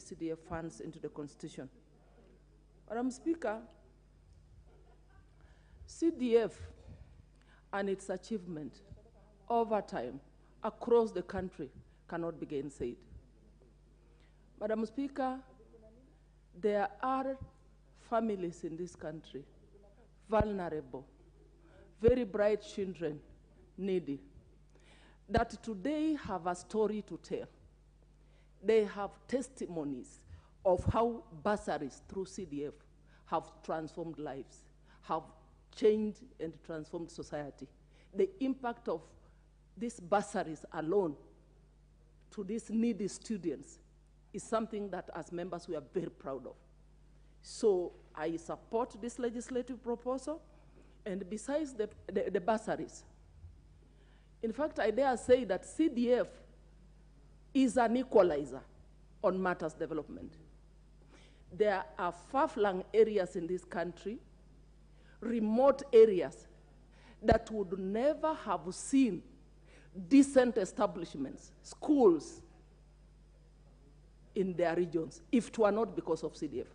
CDF funds into the Constitution. Madam Speaker, CDF and its achievement over time across the country cannot be gainsaid. Madam Speaker, there are families in this country, vulnerable, very bright children, needy, that today have a story to tell. They have testimonies of how bursaries through CDF have transformed lives, have changed and transformed society. The impact of these bursaries alone to these needy students is something that as members we are very proud of. So I support this legislative proposal, and besides the bursaries, in fact, I dare say that CDF is an equalizer on matters development. There are far-flung areas in this country, remote areas, that would never have seen decent establishments, schools in their regions if it were not because of CDF.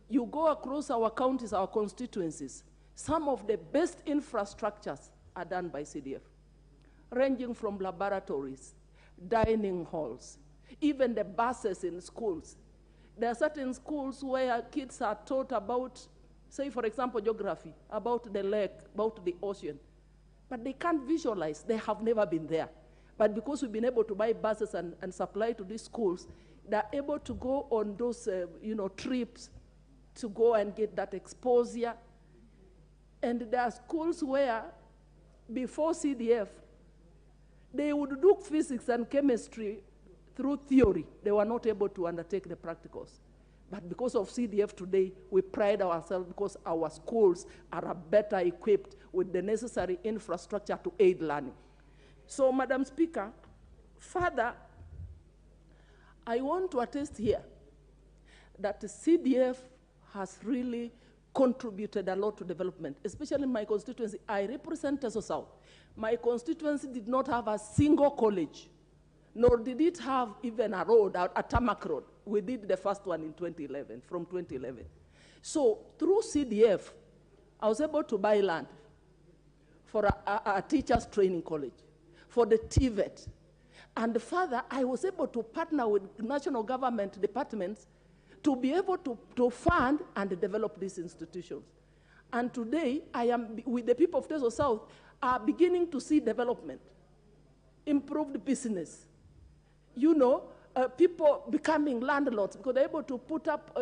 You go across our counties, our constituencies, some of the best infrastructures are done by CDF, ranging from laboratories, dining halls, even the buses in schools. There are certain schools where kids are taught about, say for example, geography, about the lake, about the ocean, but they can't visualize, they have never been there. But because we've been able to buy buses and supply to these schools, they're able to go on those trips to go and get that exposure. And there are schools where, before CDF, they would do physics and chemistry through theory. They were not able to undertake the practicals. But because of CDF today, we pride ourselves because our schools are better equipped with the necessary infrastructure to aid learning. So, Madam Speaker, further, I want to attest here that the CDF has really contributed a lot to development, especially in my constituency. I represent Teso South. My constituency did not have a single college, nor did it have even a road, a tarmac road. We did the first one in 2011, from 2011. So through CDF, I was able to buy land for a teacher's training college, for the TVET. And further, I was able to partner with national government departments to be able to fund and develop these institutions. And today, I am, with the people of Teso South, are beginning to see development, improved business. People becoming landlords because they're able to put up,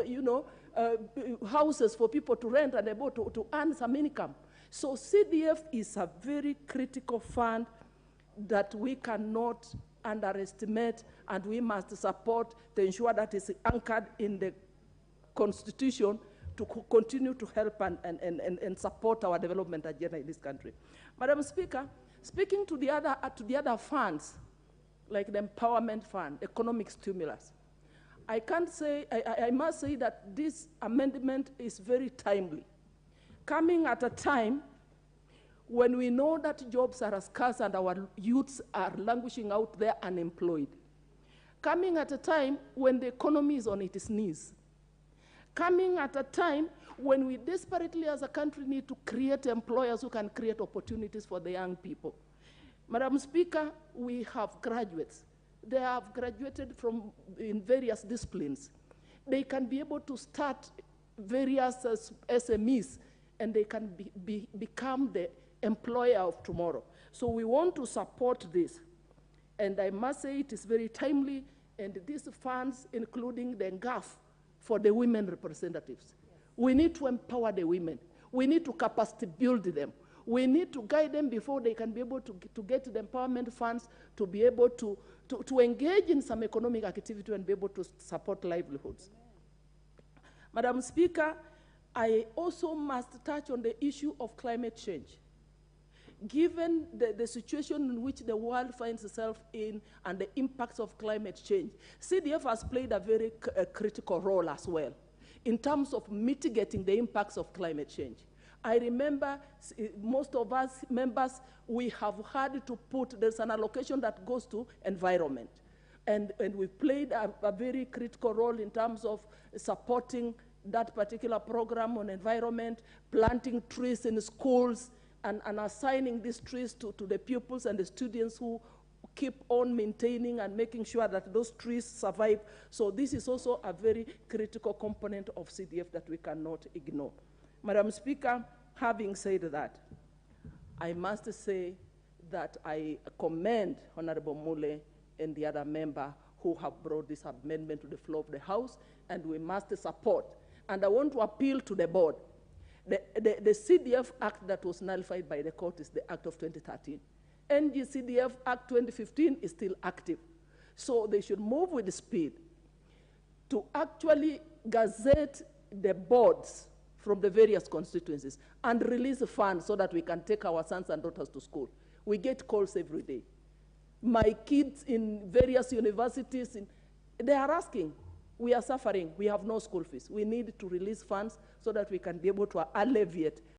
houses for people to rent and able to earn some income. So CDF is a very critical fund that we cannot underestimate, and we must support to ensure that it's anchored in the Constitution to continue to help and support our development agenda in this country. Madam Speaker, speaking to the other funds, like the Empowerment Fund, economic stimulus, I must say that this amendment is very timely, coming at a time when we know that jobs are scarce and our youths are languishing out there unemployed, coming at a time when the economy is on its knees, coming at a time when we desperately as a country need to create employers who can create opportunities for the young people. Madam Speaker, we have graduates. They have graduated in various disciplines. They can be able to start various SMEs, and they can become the employer of tomorrow. So we want to support this. And I must say it is very timely, and these funds, including the GAF for the women representatives. We need to empower the women. We need to capacity build them. We need to guide them before they can be able to get the empowerment funds to be able to engage in some economic activity and be able to support livelihoods. Madam Speaker, I also must touch on the issue of climate change. Given the situation in which the world finds itself in and the impacts of climate change, CDF has played a very critical role as well in terms of mitigating the impacts of climate change. I remember most of us members, we have had to put, there's an allocation that goes to environment. And we played a very critical role in terms of supporting that particular program on environment, planting trees in schools, and assigning these trees to the pupils and the students who keep on maintaining and making sure that those trees survive. So this is also a very critical component of CDF that we cannot ignore. Madam Speaker, having said that, I must say that I commend Honorable Mule and the other member who have brought this amendment to the floor of the House, and we must support. And I want to appeal to the board. The CDF Act that was nullified by the court is the Act of 2013. NGCDF Act 2015 is still active. So they should move with speed to actually gazette the boards from the various constituencies and release the funds so that we can take our sons and daughters to school. We get calls every day. My kids in various universities, they are asking, we are suffering, we have no school fees. We need to release funds so that we can be able to alleviate